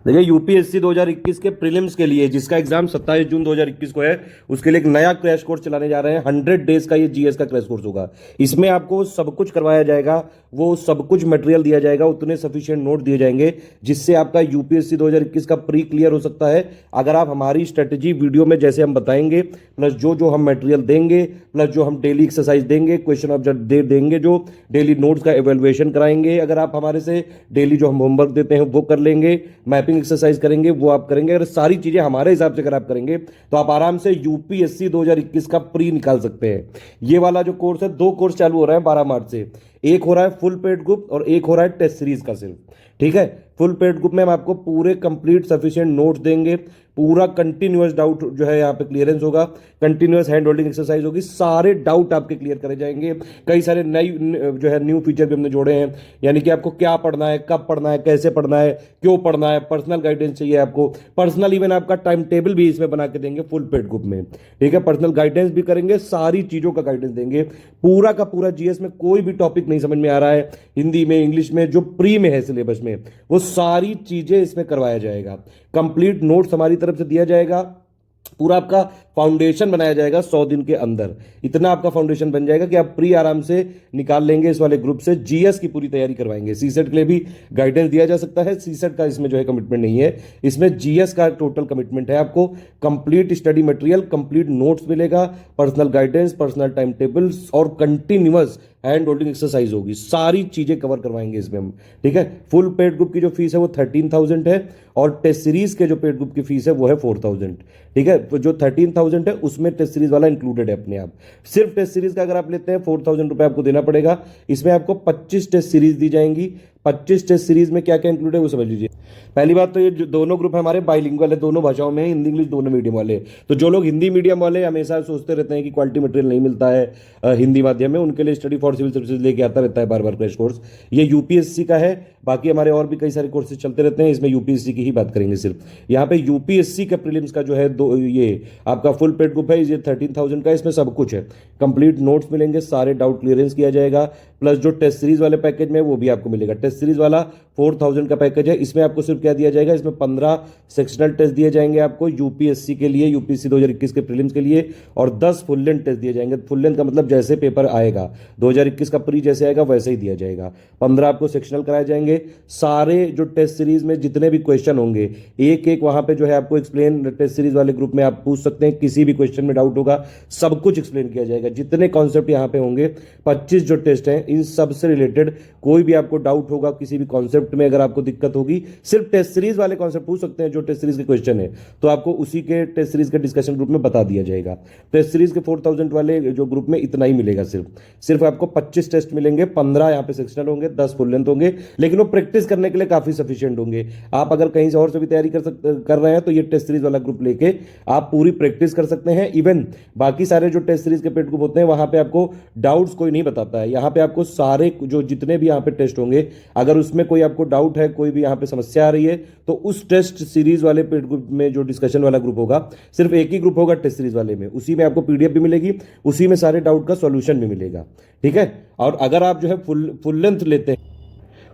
देखिए यूपीएससी 2021 के प्रीलिम्स के लिए जिसका एग्जाम 27 जून 2021 को है, उसके लिए एक नया क्रैश कोर्स चलाने जा रहे हैं। 100 डेज का ये जीएस का क्रैश कोर्स होगा। इसमें आपको सब कुछ करवाया जाएगा, वो सब कुछ मटेरियल दिया जाएगा, उतने सफिशिएंट नोट दिए जाएंगे जिससे आपका यूपीएससी 2021 का प्री क्लियर हो सकता है। अगर आप हमारी स्ट्रेटेजी वीडियो में जैसे हम बताएंगे, प्लस जो जो हम मटेरियल देंगे, प्लस जो हम डेली एक्सरसाइज देंगे, क्वेश्चन ऑफ देंगे, जो डेली नोट्स का एवेल्युएशन कराएंगे, अगर आप हमारे से डेली जो हम होमवर्क देते हैं वो कर लेंगे, मैपिंग एक्सरसाइज करेंगे वो आप करेंगे, अगर सारी चीजें हमारे हिसाब से अगर आप करेंगे तो आप आराम से यूपीएससी 2021 का प्री निकाल सकते हैं। ये वाला जो कोर्स है, 2 कोर्स चालू हो रहा है 12 मार्च से। एक हो रहा है फुल पेड ग्रुप और एक हो रहा है टेस्ट सीरीज का सिर्फ। ठीक है, फुल पेड ग्रुप में हम आपको पूरे कंप्लीट सफिशिएंट नोट्स देंगे, पूरा कंटिन्यूअस डाउट जो है यहाँ पे क्लियरेंस होगा, कंटिन्यूअस हैंड होल्डिंग एक्सरसाइज होगी, सारे डाउट आपके क्लियर करे जाएंगे। कई सारे नई जो है न्यू फीचर भी हमने जोड़े हैं, यानी कि आपको क्या पढ़ना है, कब पढ़ना है, कैसे पढ़ना है, क्यों पढ़ना है, पर्सनल गाइडेंस चाहिए आपको, पर्सनल इवन आपका टाइम टेबल भी इसमें बना के देंगे फुल पेड ग्रुप में। ठीक है, पर्सनल गाइडेंस भी करेंगे, सारी चीजों का गाइडेंस देंगे। पूरा का पूरा जीएस में कोई भी टॉपिक नहीं समझ में आ रहा है, हिंदी में, इंग्लिश में, जो प्री में है सिलेबस में, वो सारी चीजें इसमें करवाया जाएगा। कंप्लीट नोट्स हमारी तरफ से दिया जाएगा, पूरा आपका फाउंडेशन बनाया जाएगा 100 दिन के अंदर। इतना आपका फाउंडेशन बन जाएगा कि आप प्री आराम से निकाल लेंगे इस वाले ग्रुप से। जीएस की पूरी तैयारी करवाएंगे, सीसेट के लिए भी गाइडेंस दिया जा सकता है, सीसेट का इसमें जो है कमिटमेंट नहीं है, इसमें जीएस का टोटल कमिटमेंट है। आपको complete study material, complete notes मिलेगा, personal guidance, personal time tables और कंटिन्यूअस हैंड होल्डिंग एक्सरसाइज होगी, सारी चीजें कवर करवाएंगे इसमें हम। ठीक है, फुल पेड ग्रुप की जो फीस है वो 13,000 है और टेस्ट सीरीज के जो पेड ग्रुप की फीस है वो है 4,000। ठीक है, तो जो 13,000 है उसमें टेस्ट सीरीज वाला इंक्लूडेड है अपने आप। सिर्फ टेस्ट सीरीज का अगर आप लेते हैं 4,000 रुपए आपको देना पड़ेगा। इसमें आपको 25 टेस्ट सीरीज दी जाएंगी। 25 टेस्ट सीरीज में क्या क्या इंक्लूड है वो समझ लीजिए। पहली बात तो ये जो दोनों ग्रुप हमारे बाइलिंगुअल है, दोनों भाषाओं में है, हिंदी इंग्लिश दोनों मीडियम वाले। तो जो लोग हिंदी मीडियम वाले हमेशा सोचते रहते हैं कि क्वालिटी मटेरियल नहीं मिलता है हिंदी माध्यम में, उनके लिए स्टडी फॉर सिविल सर्विसेज लेके आता रहता है बार बार क्रैश कोर्स। ये यूपीएससी का है, बाकी हमारे और भी कई सारे कोर्सेज चलते रहते हैं, इसमें यूपीएससी की ही बात करेंगे सिर्फ। यहाँ पे यूपीएससी का प्रीलिम्स का जो है ये आपका फुल पेड ग्रुप है, ये 13,000 का, इसमें सब कुछ है। कंप्लीट नोट्स मिलेंगे, सारे डाउट क्लियरेंस किया जाएगा, प्लस जो टेस्ट सीरीज वाले पैकेज में वो भी आपको मिलेगा। टेस्ट सीरीज वाला 4,000 का पैकेज है, इसमें आपको सिर्फ क्या दिया जाएगा, इसमें 15 सेक्शनल टेस्ट दिए जाएंगे आपको यूपीएससी के लिए, यूपीएससी 2021 के प्रीलिम्स के लिए, और 10 फुल लेंथ टेस्ट दिए जाएंगे। फुल लेंथ का मतलब जैसे पेपर आएगा 2021 का प्री जैसे आएगा वैसे ही दिया जाएगा। 15 आपको सेक्शनल कराए जाएंगे। सारे जो टेस्ट सीरीज में जितने भी क्वेश्चन होंगे, एक एक वहां पे जो है आपको एक्सप्लेन, टेस्ट सीरीज वाले ग्रुप में आप पूछ सकते हैं, किसी भी क्वेश्चन में डाउट होगा सब कुछ एक्सप्लेन किया जाएगा। जितने कॉन्सेप्ट यहाँ पे होंगे, 25 जो टेस्ट हैं, इन सब से रिलेटेड कोई भी आपको डाउट होगा, किसी भी कॉन्सेप्ट में अगर आपको दिक्कत होगी, सिर्फ टेस्ट सीरीज वाले कॉन्सेप्ट पूछ सकते हैं, जो टेस्ट सीरीज के क्वेश्चन है, तो आपको उसी के टेस्ट सीरीज के डिस्कशन ग्रुप में बता दिया जाएगा। टेस्ट सीरीज के 4,000 वाले जो ग्रुप में इतना ही मिलेगा, सिर्फ आपको 25 टेस्ट मिलेंगे, 15 यहाँ पे सेक्शनल होंगे, 10 फुल लेंथ होंगे, लेकिन वो प्रैक्टिस करने के लिए काफी सफिशिएंट होंगे। आप अगर कहीं से और से भी तैयारी कर रहे हैं तो ये टेस्ट सीरीज वाला ग्रुप लेके आप पूरी प्रैक्टिस कर सकते हैं। इवन बाकी सारे जो टेस्ट सीरीज के पेड ग्रुप होते हैं वहां पे आपको डाउट्स कोई नहीं बताता है, यहाँ पे आपको सारे जो जितने भी यहाँ पे टेस्ट होंगे, अगर उसमें कोई आपको डाउट है, कोई भी यहाँ पे समस्या आ रही है, तो उस टेस्ट सीरीज वाले पेड ग्रुप में जो डिस्कशन वाला ग्रुप होगा, सिर्फ एक ही ग्रुप होगा टेस्ट सीरीज वाले में, उसी में आपको पीडीएफ भी मिलेगी, उसी में सारे डाउट का सॉल्यूशन भी मिलेगा। ठीक है, और अगर आप जो है फुल लेंथ लेते हैं,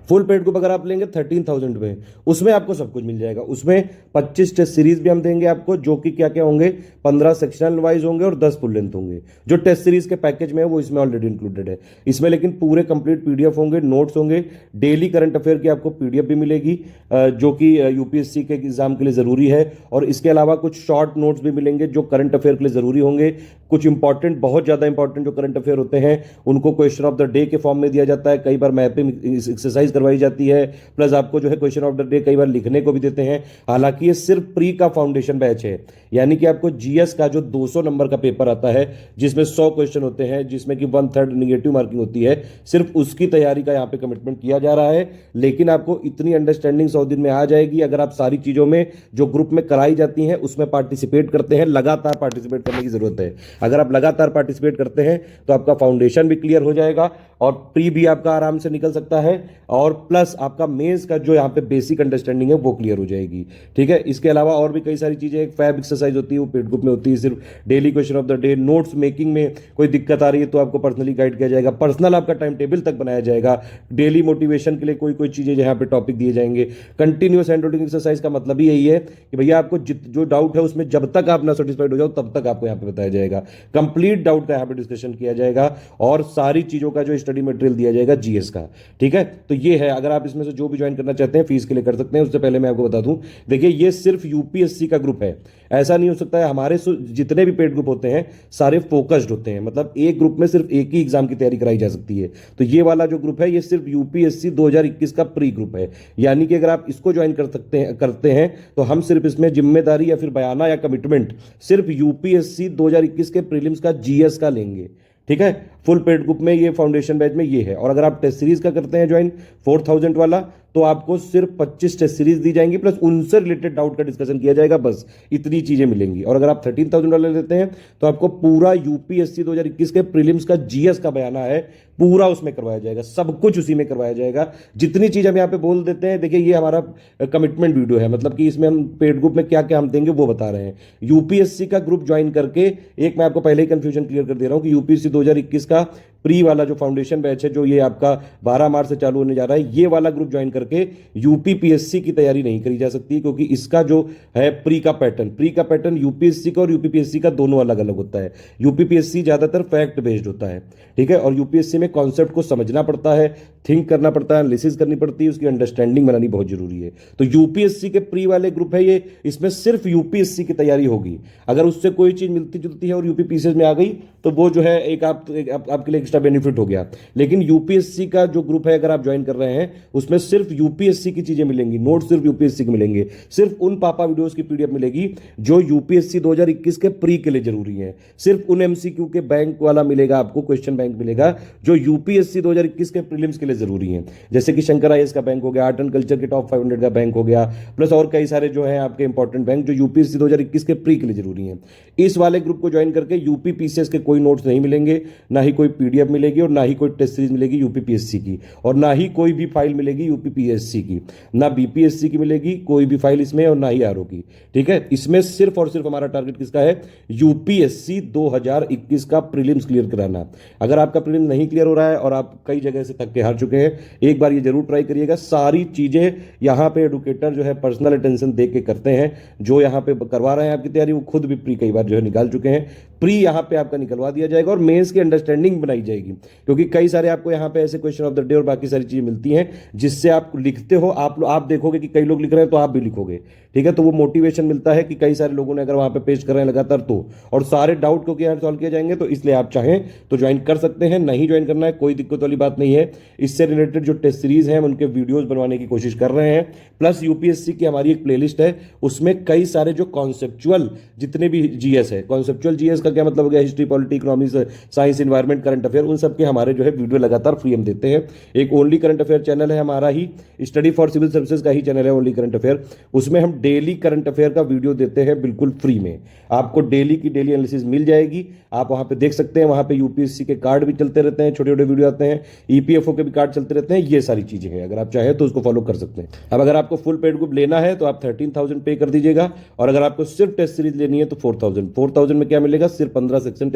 फुल पेड ग्रुप अगर आप लेंगे 13,000 में, उसमें आपको सब कुछ मिल जाएगा। उसमें 25 टेस्ट सीरीज भी हम देंगे आपको, जो कि क्या क्या होंगे, 15 सेक्शनल वाइज होंगे और 10 फुल लेंथ होंगे। जो टेस्ट सीरीज के पैकेज में है वो इसमें ऑलरेडी इंक्लूडेड है। इसमें लेकिन पूरे कंप्लीट पीडीएफ होंगे, नोट्स होंगे, डेली करंट अफेयर की आपको पीडीएफ भी मिलेगी, जो कि यूपीएससी के एग्जाम के लिए जरूरी है। और इसके अलावा कुछ शॉर्ट नोट्स भी मिलेंगे जो करंट अफेयर के लिए जरूरी होंगे। कुछ इंपॉर्टेंट, बहुत ज्यादा इंपॉर्टेंट जो करंट अफेयर होते हैं उनको क्वेश्चन ऑफ द डे के फॉर्म में दिया जाता है, कई बार मैपिंग एक्सरसाइज करवाई जाती है, प्लस आपको जो है क्वेश्चन ऑफ द डे कई बार लिखने को भी देते हैं। हालांकि ये सिर्फ प्री का फाउंडेशन बैच है, यानी कि आपको जीएस का जो 200 नंबर का पेपर आता है, जिसमें 100 क्वेश्चन होते हैं, जिसमें कि 1/3 निगेटिव मार्किंग होती है, सिर्फ उसकी तैयारी का यहाँ पे कमिटमेंट किया जा रहा है। लेकिन आपको इतनी अंडरस्टैंडिंग 100 दिन में आ जाएगी अगर आप सारी चीजों में जो ग्रुप में कराई जाती हैं उसमें पार्टिसिपेट करते हैं। लगातार पार्टिसिपेट करने की जरूरत है। अगर आप लगातार पार्टिसिपेट करते हैं तो आपका फाउंडेशन भी क्लियर हो जाएगा और प्री भी आपका आराम से निकल सकता है। और प्लस आपका मेंस का जो यहाँ पे बेसिक अंडरस्टैंडिंग है वो क्लियर हो जाएगी। ठीक है, इसके अलावा और भी कई सारी चीजें, एक फैब एक्सरसाइज होती है वो पेड ग्रुप में होती है, सिर्फ daily question of the day, notes making में कोई दिक्कत आ रही है तो आपको पर्सनली गाइड किया जाएगा, पर्सनल आपका टाइम टेबल तक बनाया जाएगा, डेली मोटिवेशन के लिए कोई कोई चीजें यहाँ पे टॉपिक दिए जाएंगे। कंटिन्यूस हैंड होल्डिंग एक्सरसाइज का मतलब ही यही है कि भैया आपको जो डाउट है उसमें जब तक आप ना सेटिस्फाइड हो जाओ तब तक आपको यहाँ पे बताया जाएगा, कंप्लीट डाउट का यहाँ पे डिस्कशन किया जाएगा और सारी चीजों का जो स्टडी मटेरियल दिया जाएगा जीएस का। ठीक है, तो ये है, अगर आप इसमें से जो भी ज्वाइन करना चाहते हैं फीस के लिए कर सकते हैं। उससे पहले मैं आपको बता दूं, देखिए ये सिर्फ यूपीएससी का ग्रुप है, ऐसा नहीं हो सकता है। हमारे जितने भी पेड ग्रुप होते हैं सारे फोकस्ड होते हैं, मतलब एक ग्रुप में सिर्फ एक ही एग्जाम की तैयारी कराई जा सकती है। तो ये वाला जो ग्रुप है ये सिर्फ यूपीएससी 2021 का प्री ग्रुप है, यानी कि अगर आप इसको ज्वाइन करते हैं तो हम सिर्फ इसमें जिम्मेदारी या फिर बयाना या कमिटमेंट सिर्फ यूपीएससी 2021 के प्रीलिम्स का जीएस का लेंगे। ठीक है, फुल पेड ग्रुप में ये फाउंडेशन बैच में ये है। और अगर आप टेस्ट सीरीज का करते हैं ज्वाइन 4000 वाला, तो आपको सिर्फ 25 टेस्ट सीरीज दी जाएंगी, प्लस उनसे रिलेटेड डाउट का डिस्कशन किया जाएगा, बस इतनी चीजें मिलेंगी। और अगर आप 13,000 वाले लेते हैं तो आपको पूरा यूपीएससी 2021 के प्रीलिम्स का जीएस का बयाना है, पूरा उसमें करवाया जाएगा, सब कुछ उसी में करवाया जाएगा। जितनी चीज हम यहाँ पे बोल देते हैं, देखिए ये हमारा कमिटमेंट वीडियो है, मतलब कि इसमें हम पेड ग्रुप में क्या क्या हम देंगे वो बता रहे हैं। यूपीएससी का ग्रुप ज्वाइन करके, एक मैं आपको पहले ही कंफ्यूजन क्लियर कर दे रहा हूं कि यूपीएससी 2021 का प्री वाला जो फाउंडेशन बैच है, जो ये आपका 12 मार्च से चालू होने जा रहा है, ये वाला ग्रुप ज्वाइन करके यूपीपीएससी की तैयारी नहीं करी जा सकती, क्योंकि इसका जो है प्री का पैटर्न यूपीएससी का और यूपीपीएससी का दोनों अलग अलग होता है। यूपीपीएससी ज्यादातर फैक्ट बेस्ड होता है, ठीक है, और यूपीएससी में कॉन्सेप्ट को समझना पड़ता है, थिंक करना पड़ता है, एनालिसिस करनी पड़ती है, उसकी अंडरस्टैंडिंग बनानी बहुत जरूरी है। तो यूपीएससी के प्री वाले ग्रुप है ये, इसमें सिर्फ यूपीएससी की तैयारी होगी। अगर उससे कोई चीज मिलती जुलती है और यूपीपीएससी में आ गई तो वो जो है एक आपके लिए एक्स्ट्रा बेनिफिट हो गया। लेकिन यूपीएससी का जो ग्रुप है अगर आप ज्वाइन कर रहे हैं, उसमें सिर्फ यूपीएससी की चीजें मिलेंगी, नोट सिर्फ यूपीएससी के मिलेंगे, सिर्फ उन पापा वीडियोस की पीडीएफ मिलेगी जो यूपीएससी 2021 के प्री के लिए जरूरी है, सिर्फ उन एमसीक्यू के बैंक वाला मिलेगा आपको, क्वेश्चन बैंक मिलेगा जो यूपीएससी 2021 के प्रीलिम्स के लिए जरूरी है। जैसे कि शंकर आईएएस का बैंक हो गया, आर्ट एंड कल्चर के टॉप 500 का बैंक हो गया, प्लस और कई सारे जो है आपके इंपॉर्टेंट बैंक जो यूपीएससी 2021 के प्री के लिए जरूरी है। इस वाले ग्रुप को ज्वाइन करके यूपीपीसीएस के कोई नोट्स नहीं मिलेंगे, ना ही कोई पीडीएफ मिलेगी, और ना ही कोई टेस्ट सीरीज मिलेगी यूपीपीएससी की, और ना ही कोई भी फाइल मिलेगी यूपीपीएससी की, ना बीपीएससी की मिलेगी कोई भी फाइल इसमें, और ना ही आरओ की। ठीक है, इसमें सिर्फ और सिर्फ हमारा टारगेट किसका है, यूपीएससी 2021 का प्रीलिम्स क्लियर कराना। अगर आपका प्रीलिम्स नहीं क्लियर हो रहा है और आप कई जगह से थक के हार चुके हैं, एक बार ये जरूर ट्राई करिएगा। सारी चीजें यहाँ पे एडुकेटर जो है पर्सनल अटेंशन दे के करते हैं, जो यहाँ पे करवा रहे हैं आपकी तैयारी, वो खुद भी प्री कई बार जो है निकाल चुके हैं। प्री यहाँ पे आपका निकलवा दिया जाएगा और मेंस की अंडरस्टैंडिंग बनाई जाएगी, क्योंकि कई सारे आपको यहाँ पे ऐसे क्वेश्चन ऑफ द डे और बाकी सारी चीजें मिलती हैं जिससे आप लिखते हो, आप देखोगे कि कई लोग लिख रहे हैं तो आप भी लिखोगे। ठीक है, तो वो मोटिवेशन मिलता है कि कई सारे लोगों ने अगर वहां पे पेस्ट कर रहे हैं लगातार तो, और सारे डाउट क्योंकि यहाँ सॉल्व किए जाएंगे, तो इसलिए आप चाहें तो ज्वाइन कर सकते हैं, नहीं ज्वाइन करना है कोई दिक्कत वाली बात नहीं है। इससे रिलेटेड जो टेस्ट सीरीज है उनके वीडियोस बनवाने की कोशिश कर रहे हैं, प्लस यूपीएससी की हमारी एक प्लेलिस्ट है, उसमें कई सारे जो कॉन्सेप्चुअल जितने भी जीएस है, कॉन्सेप्चुअल जीएस का क्या मतलब हो गया, history, polity, economics, science, environment, current affair, उन सबके हमारे जो है वीडियो लगातार फ्री हम देते हैं। एक ओनली करंट अफेयर चैनल है हमारा ही, स्टडी फॉर सिविल सर्विसेज का ही चैनल है ओनली करंट अफेयर, उसमें हम डेली करंट अफेयर का वीडियो देते हैं बिल्कुल फ्री में। आपको डेली की डेली एनालिसिस मिल जाएगी, आप वहां पे देख सकते हैं। वहां पे यूपीएससी के कार्ड भी चलते रहते हैं, छोटे छोटे वीडियो आते हैं, ईपीएफओ के भी कार्ड चलते रहते हैं, ये सारी चीजें हैं। अगर आप चाहें तो उसको फॉलो कर सकते हैं। अब अगर आपको फुल पेड ग्रुप लेना है तो आप 13,000 पे कर दीजिएगा, और अगर आपको सिर्फ टेस्ट सीरीज लेनी है तो 4,000 में क्या मिलेगा, सिर्फ 15 section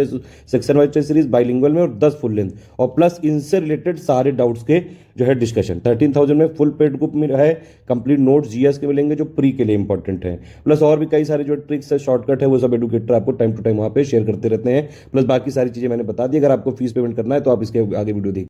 wise test series bilingual में, और 10 फुल लेंथ, और प्लस इनसे रिलेटेड सारे डाउट्स के जो है डिस्कशन। 13,000 में फुल पेड ग्रुप में है, कंप्लीट नोट्स जीएस के मिलेंगे जो प्री के लिए इंपॉर्टेंट है, प्लस और भी कई सारे जो ट्रिक्स है, शॉर्टकट है, वो सब एडुकेटर आपको टाइम टू टाइम वहां पे शेयर करते रहते हैं। प्लस बाकी सारी चीजें मैंने बता दी। अगर आपको फीस पेमेंट करना है तो आप इसके आगे वीडियो देखिए।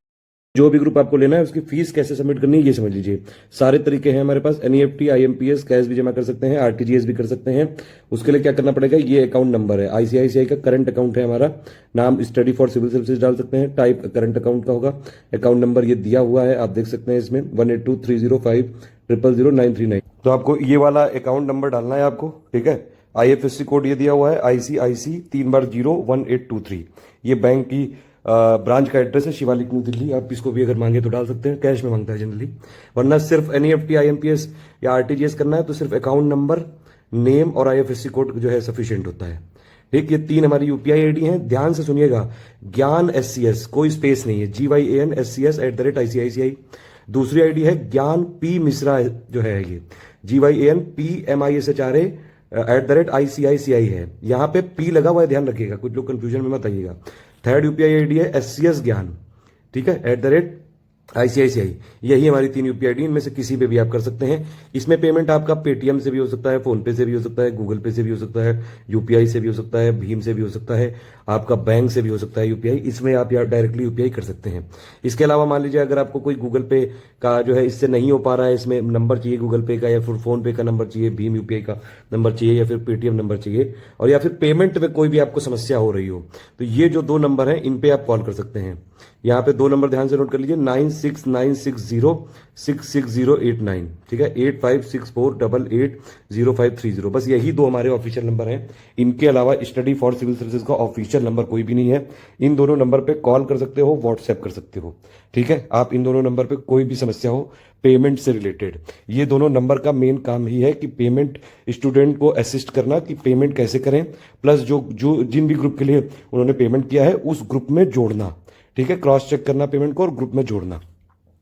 जो भी ग्रुप आपको लेना है उसकी फीस कैसे सबमिट करनी है ये समझ लीजिए। सारे तरीके हैं हमारे पास, एनईएफटी, आईएमपीएस, कैश भी जमा कर सकते हैं, आरटीजीएस भी कर सकते हैं। उसके लिए क्या करना पड़ेगा, ये अकाउंट नंबर है, आईसीआईसीआई का करंट अकाउंट है हमारा, नाम स्टडी फॉर सिविल सर्विसेज डाल सकते हैं, टाइप करंट अकाउंट का होगा, अकाउंट नंबर ये दिया हुआ है, आप देख सकते हैं इसमें 18230500939। तो आपको ये वाला अकाउंट नंबर डालना है आपको, ठीक है। आईएफएससी कोड ये दिया हुआ है, ICIC 3 बार 01823, ये बैंक की ब्रांच का एड्रेस है, शिवालिक न्यू दिल्ली। आप इसको भी अगर मांगे तो डाल सकते हैं, कैश में मांगता है जनरली, वरना सिर्फ एनईएफटी, आईएमपीएस या आरटीजीएस करना है तो सिर्फ अकाउंट नंबर, नेम और आईएफएससी कोड जो है सफिशिएंट होता है। ठीक, ये 3 हमारी यूपीआई आईडी हैं, ध्यान से सुनिएगा, ज्ञान SCS, कोई स्पेस नहीं है, GYAN SCS @ICICI। दूसरी आईडी है ज्ञान पी मिश्रा, जो है ये GYANPMISHRA@ICICI है। यहाँ पे पी लगा हुआ है, ध्यान रखिएगा, कुछ लोग कंफ्यूजन में मत आइएगा। थर्ड यूपीआई आईडी है SCS ज्ञान, ठीक है, @ICICI। यही हमारी 3 यूपीआई आईडी, इनमें से किसी पे भी आप कर सकते हैं। इसमें पेमेंट आपका पेटीएम से भी हो सकता है, फोन पे से भी हो सकता है, गूगल पे से भी हो सकता है, यूपीआई से भी हो सकता है, भीम से भी हो सकता है, आपका बैंक से भी हो सकता है यूपीआई। इसमें आप यार डायरेक्टली यूपीआई कर सकते हैं। इसके अलावा मान लीजिए अगर आपको कोई गूगल पे का जो है इससे नहीं हो पा रहा है, इसमें नंबर चाहिए गूगल पे का, या फिर फोन पे का नंबर चाहिए, भीम यूपीआई का नंबर चाहिए, या फिर पेटीएम नंबर चाहिए, और या फिर पेमेंट में कोई भी आपको समस्या हो रही हो, तो ये जो 2 नंबर हैं इन पे आप कॉल कर सकते हैं। यहाँ पे 2 नंबर ध्यान से नोट कर लीजिए, 9696066089, ठीक है, 8564880530। बस यही 2 हमारे ऑफिशियल नंबर हैं। इनके अलावा स्टडी फॉर सिविल सर्विसेज का ऑफिशियल नंबर कोई भी नहीं है। इन दोनों नंबर पे कॉल कर सकते हो, व्हाट्सएप कर सकते हो, ठीक है। आप इन दोनों नंबर पे कोई भी समस्या हो पेमेंट से रिलेटेड, ये दोनों नंबर का मेन काम ही है कि पेमेंट स्टूडेंट को असिस्ट करना, कि पेमेंट कैसे करें, प्लस जो जिन भी ग्रुप के लिए उन्होंने पेमेंट किया है उस ग्रुप में जोड़ना, ठीक है, क्रॉस चेक करना पेमेंट को और ग्रुप में जोड़ना।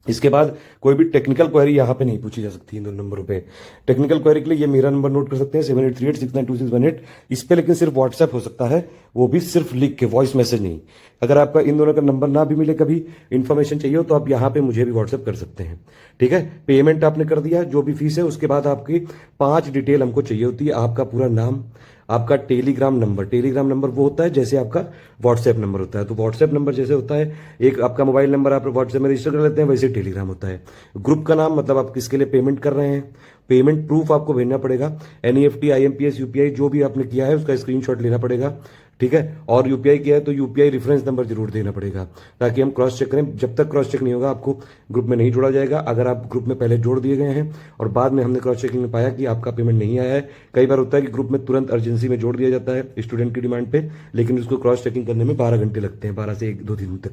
इसके बाद कोई भी टेक्निकल क्वेरी यहाँ पे नहीं पूछी जा सकती इन दोनों नंबरों पे। टेक्निकल क्वेरी के लिए ये मेरा नंबर नोट कर सकते हैं 7838692618। इस पे लेकिन सिर्फ व्हाट्सएप हो सकता है, वो भी सिर्फ लिख के, वॉइस मैसेज नहीं। अगर आपका इन दोनों का नंबर ना भी मिले, कभी इन्फॉर्मेशन चाहिए हो, तो आप यहाँ पे मुझे भी व्हाट्सएप कर सकते हैं, ठीक है। पेमेंट आपने कर दिया, जो भी फीस है, उसके बाद आपकी 5 डिटेल हमको चाहिए होती है। आपका पूरा नाम, आपका टेलीग्राम नंबर वो होता है जैसे आपका व्हाट्सएप नंबर होता है। तो व्हाट्सएप नंबर जैसे होता है, एक आपका मोबाइल नंबर आप व्हाट्सएप में रजिस्टर कर लेते हैं, वैसे टेलीग्राम होता है। ग्रुप का नाम, मतलब आप किसके लिए पेमेंट कर रहे हैं, पेमेंट प्रूफ आपको भेजना पड़ेगा, NEFT IMPS UPI जो भी आपने किया है उसका स्क्रीनशॉट लेना पड़ेगा, ठीक है। और यूपीआई किया है तो यूपीआई रेफरेंस नंबर जरूर देना पड़ेगा, ताकि हम क्रॉस चेक करें। जब तक क्रॉस चेक नहीं होगा आपको ग्रुप में नहीं जोड़ा जाएगा। अगर आप ग्रुप में पहले जोड़ दिए गए हैं और बाद में हमने क्रॉस चेकिंग में पाया कि आपका पेमेंट नहीं आया है, कई बार होता है कि ग्रुप में तुरंत अर्जेंसी में जोड़ दिया जाता है स्टूडेंट की डिमांड पे, लेकिन उसको क्रॉस चेकिंग करने में 12 घंटे लगते हैं, 12 से 1-2 दिन तक,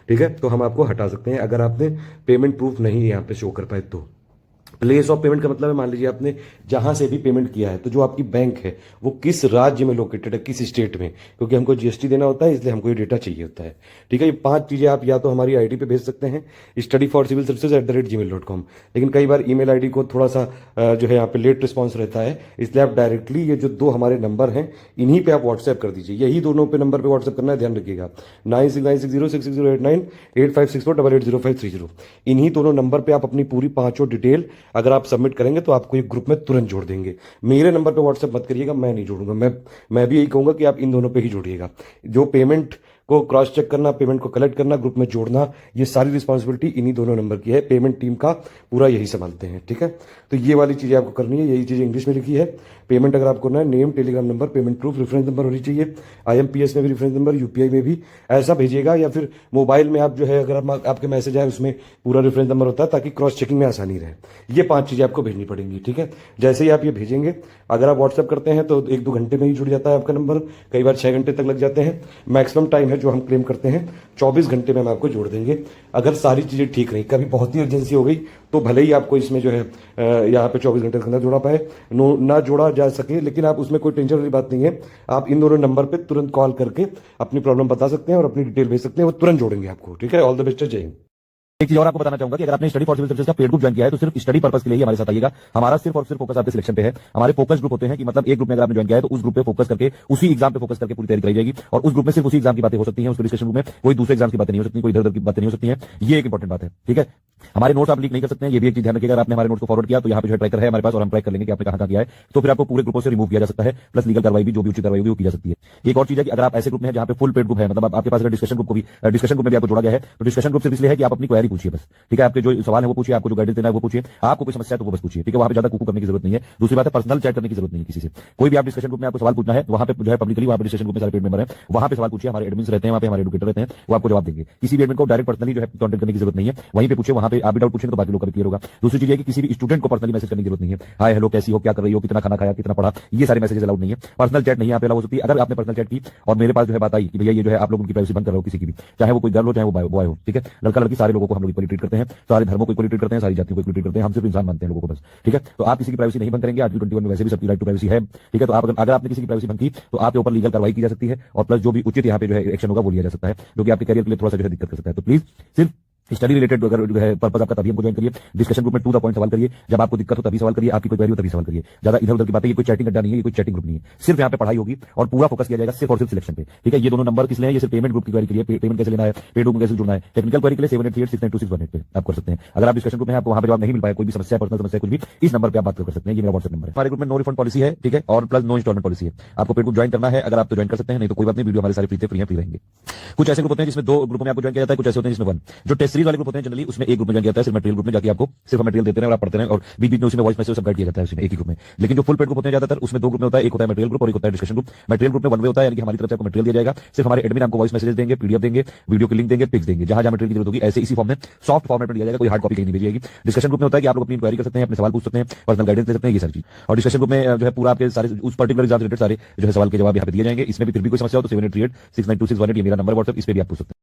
ठीक है। तो हम आपको हटा सकते हैं अगर आपने पेमेंट प्रूफ नहीं यहाँ पे शो कर पाए तो। प्लेस ऑफ पेमेंट का मतलब है, मान लीजिए आपने जहां से भी पेमेंट किया है, तो जो आपकी बैंक है वो किस राज्य में लोकेटेड है, किस स्टेट में, क्योंकि हमको जीएसटी देना होता है, इसलिए हमको ये डेटा चाहिए होता है, ठीक है। ये 5 चीजें आप या तो हमारी आईडी पे भेज सकते हैं studyforcivilservices@gmail.com, लेकिन कई बार ईमेल आईडी को थोड़ा सा जो है यहाँ पे लेट रिस्पॉन्स रहता है, इसलिए आप डायरेक्टली ये जो 2 हमारे नंबर हैं इन्हीं पे आप व्हाट्सएप कर दीजिए। यही दोनों पे नंबर पे व्हाट्सएप करना है, ध्यान रखिएगा, 9696066089, 8564880530। इन्हीं दोनों नंबर पे आप अपनी पूरी 5 डिटेल अगर आप सबमिट करेंगे तो आपको एक ग्रुप में तुरंत जोड़ देंगे। मेरे नंबर पे व्हाट्सएप मत करिएगा, मैं नहीं जोड़ूंगा। मैं भी यही कहूंगा कि आप इन दोनों पे ही जोड़िएगा। जो पेमेंट को क्रॉस चेक करना, पेमेंट को कलेक्ट करना, ग्रुप में जोड़ना, ये सारी रिस्पॉन्सिबिलिटी इन्हीं दोनों नंबर की है। पेमेंट टीम का पूरा यही संभालते हैं, ठीक है। तो ये वाली चीजें आपको करनी है, यही चीजें इंग्लिश में लिखी है। पेमेंट अगर आपको करना है, name, Telegram number, payment proof, reference number होनी चाहिए, IMPS में भी रेफरेंस नंबर, यूपीआई में भी ऐसा भेजिएगा, या फिर मोबाइल में आप जो है अगर आपके मैसेज आए उसमें पूरा रेफरेंस नंबर होता है, ताकि क्रॉस चेकिंग में आसानी रहे। ये 5 चीजें आपको भेजनी पड़ेंगी, ठीक है। जैसे ही आप ये भेजेंगे, अगर आप व्हाट्सएप करते हैं तो 1-2 घंटे में ही जुड़ जाता है आपका नंबर, कई बार 6 घंटे तक लग जाते हैं। मैक्सिमम टाइम है जो हम क्लेम करते हैं 24 घंटे में हम आपको जोड़ देंगे, अगर सारी चीजें ठीक रही। कभी बहुत ही अर्जेंसी हो गई तो भले ही आपको इसमें जो है यहाँ पे 24 घंटे के अंदर जोड़ा पाए, ना जोड़ा जा सके, लेकिन आप उसमें कोई टेंशन वाली बात नहीं है। आप इन दोनों नंबर पे तुरंत कॉल करके अपनी प्रॉब्लम बता सकते हैं और अपनी डिटेल भेज सकते हैं, वो तुरंत जोड़ेंगे आपको, ठीक है। ऑल द बेस्ट, जय हिंद। एक चीज और आपको बताना चाहूंगा कि अगर आपने स्टडी फॉर सिविल सर्विसेज का पेड ग्रुप ज्वाइन किया है तो सिर्फ स्टडी पर्पस के लिए ही हमारे साथ आइएगा। हमारा सिर्फ और सिर्फ फोकस आपके सिलेक्शन पे है। हमारे फोकस ग्रुप होते हैं कि मतलब एक ग्रुप में अगर आपने ज्वाइन किया है तो उस ग्रुप पे फोकस करके उसी एग्जाम पे फोकस करके पूरी तैयारी कराई जाएगी, और उस ग्रुप में सिर्फ उसी एग्जाम की बातें हो सकती हैं। उसके डिस्कशन ग्रुप में कोई दूसरे एग्जाम की बातें नहीं हो सकती, कोई इधर उधर की बातें नहीं हो सकती हैं। ये एक इंपॉर्टेंट बात है, ठीक है। हमारे नोट्स आप लीक नहीं कर सकते हैं, ये भी एक चीज ध्यान रखिएगा। अगर आपने हमारे नोट्स को फॉरवर्ड किया तो यहाँ पे जो है ट्रैकर है हमारे पास, और हम ट्रैक कर लेंगे कि आपने कहां किया है, तो फिर आपको पूरे ग्रुपों से रिमूव किया जा सकता है, प्लस लीगल कार्रवाई भी जो भी उचित कार्रवाई होगी वो की जा सकती है। एक और चीज है कि अगर आप ऐसे ग्रुप में हैं जहां पे फुल पेड ग्रुप है, मतलब आपके पास अगर डिस्कशन ग्रुप में भी आपको जोड़ा गया है, तो डिस्कशन ग्रुप सिर्फ इसलिए है कि आप अपनी क्वेरी पूछिए बस, ठीक है। आपके जो सवाल है वो पूछिए, आपको जो गाइडेंस देना है वो पूछिए, आपको कोई समस्या है तो वो बस पूछिए, ठीक है। वहां पे ज्यादा कुकू करने की जरूरत नहीं है। दूसरी बात है, पर्सनल चैट करने की जरूरत नहीं है किसी से। कोई भी आप डिस्कशन ग्रुप में आपको सवाल पूछना है, वहां पे जो है पब्लिकली वहां पे डिस्कशन ग्रुप में सारे पेड मेंबर हैं, वहां पे सवाल पूछिए। हमारे एडमिन्स रहते हैं वहां पे, हमारे एडुकेटर रहते हैं, वो आपको जवाब देंगे। किसी भी एडमिन को डायरेक्ट पर्सनली जो है कांटेक्ट करने की जरूरत नहीं है, वहीं पे पूछिए, वहां पे आप भी डाउट पूछेंगे तो बाकी लोग का क्लियर होगा। दूसरी चीज है कि किसी भी स्टूडेंट को पर्सनली मैसेज करने की जरूरत नहीं है। हाय हेलो कैसी हो, क्या कर रही हो, कितना खाना खाया, कितना पढ़ा, ये सारे मैसेजेस अलाउड नहीं है। पर्सनल चैट नहीं यहाँ पे अलाउ हो सकती है। अगर आपने पर्सनल चैट की और मेरे पास जो है बात आई कि भैया ये जो है आप लोग उनकी प्राइवेसी भंग कर रहे हो, किसी की भी, चाहे वो कोई गर्ल हो चाहे वो बॉय हो, ठीक है। लड़का लड़की सारे लोगों को हम लोग इक्वली ट्रीट करते हैं, सारे धर्मों को इक्वली ट्रीट करते हैं, सारी जातियों को इक्वली ट्रीट करते हैं। हम सिर्फ इंसान मानते हैं लोगों को बस, ठीक है। तो आप किसी की प्राइवेसी नहीं भंग करेंगे। आर्टिकल 21 में वैसे भी सबकी राइट टू प्राइवेसी है, ठीक है। तो आप अगर आपने किसी की प्राइवेसी भंग की तो आपके ऊपर लीगल कार्रवाई की जा सकती है, और प्लस जो भी उचित यहाँ पे जो है एक्शन होगा वो लिया जा सकता है, जो कि आपके करियर के लिए थोड़ा सा जो है दिक्कत कर सकता है। तो प्लीज सिर्फ स्टडी रिलेटेड अगर जो है पर्पस आपका, तभी हमको ज्वाइन करिए। डिस्कशन ग्रुप में टू द पॉइंट सवाल करिए, जब आपको दिक्कत हो तभी सवाल करिए, आपकी कोई क्वेरी हो तभी सवाल करिए। ज्यादा इधर उधर की बातें, ये कोई चैटिंग अड्डा नहीं है, ये कोई चैटिंग ग्रुप नहीं है। सिर्फ यहाँ पे पढ़ाई होगी और पूरा फोकस किया जाएगा सिर्फ और सिर्फ सिलेक्शन पे, ठीक है। ये दोनों नंबर किस लिए हैं? ये सिर्फ पेमेंट ग्रुप की क्वेरी के लिए, पेमेंट कैसे लेना है, पेड ग्रुप में कैसे जुड़ना है। टेक्निकल क्वेरी के लिए 7838692618 पे आप कर सकते हैं। अगर आप डिस्कशन ग्रुप में हैं, आपको वहां पे जवाब नहीं मिल पाया, कोई भी समस्या, पर्सनल समस्या कुछ भी, इस नंबर पे आप बात कर सकते हैं। ये मेरा व्हाट्सएप नंबर है। हमारे ग्रुप में नो रिफंड पॉलिसी है, ठीक है, और प्लस नो इंस्टॉलमेंट पॉलिसी है। आपको पेड ग्रुप ज्वाइन करना है, अगर आप तो ज्वाइन कर सकते हैं, नहीं तो कोई बात नहीं, वीडियो हमारे सारे फ्री रहेंगे। कुछ ऐसे ग्रुप होते हैं जिसमें 2 ग्रुप में आपको ज्वाइन किया जाता है, कुछ ऐसे होते हैं जिसमें 1। जो टेस्ट सीरीज वाले ग्रुप होते हैं जनरली उसमें एक ग्रुप में ज्वाइन किया जाता है, सिर्फ मटेरियल ग्रुप में जाके आपको सिर्फ मटेरियल देते हैं और आप पढ़ते हैं, और बीच बीच में उसमें वॉइस मैसेज सब गाइड किया जाता है उसमें एक ही ग्रुप में। लेकिन जो फुल पेड ग्रुप होते हैं ज्यादातर उसमें 2 ग्रुप में होता है, एक होता है मटेरियल ग्रुप और एक होता है डिस्कशन ग्रुप। मटेरियल ग्रुप में 1 वे होता है, यानी कि हमारी तरफ से आपको मटेरियल दिया जाएगा, सिर्फ हमारे एडमिन आपको वॉइस मैसेज देंगे, पीडीएफ देंगे, वीडियो की लिंक देंगे, पिक्स देंगे, जहां जहां मटेरियल की जरूरत होगी ऐसे इसी फॉर्म में सॉफ्ट फॉर्मेट में दिया जाएगा, कोई हार्ड कॉपी कहीं नहीं भेजी जाएगी। डिस्कशन ग्रुप में होता है कि आप लोग अपनी इंक्वायरी कर सकते हैं, अपने सवाल पूछ सकते हैं, पर्सनल गाइडेंस ले सकते हैं, ये सारी चीज। और डिस्कशन ग्रुप में जो है पूरा आपके सारे उस पर्टिकुलर एग्जाम रिलेटेड सारे जो है सवाल के जवाब यहाँ पे दिए जाएंगे। इसमें भी फिर भी कोई समस्या हो तो 7838692618 ये मेरा नंबर व्हाट्सएप, इस पे भी आप पूछ सकते हैं।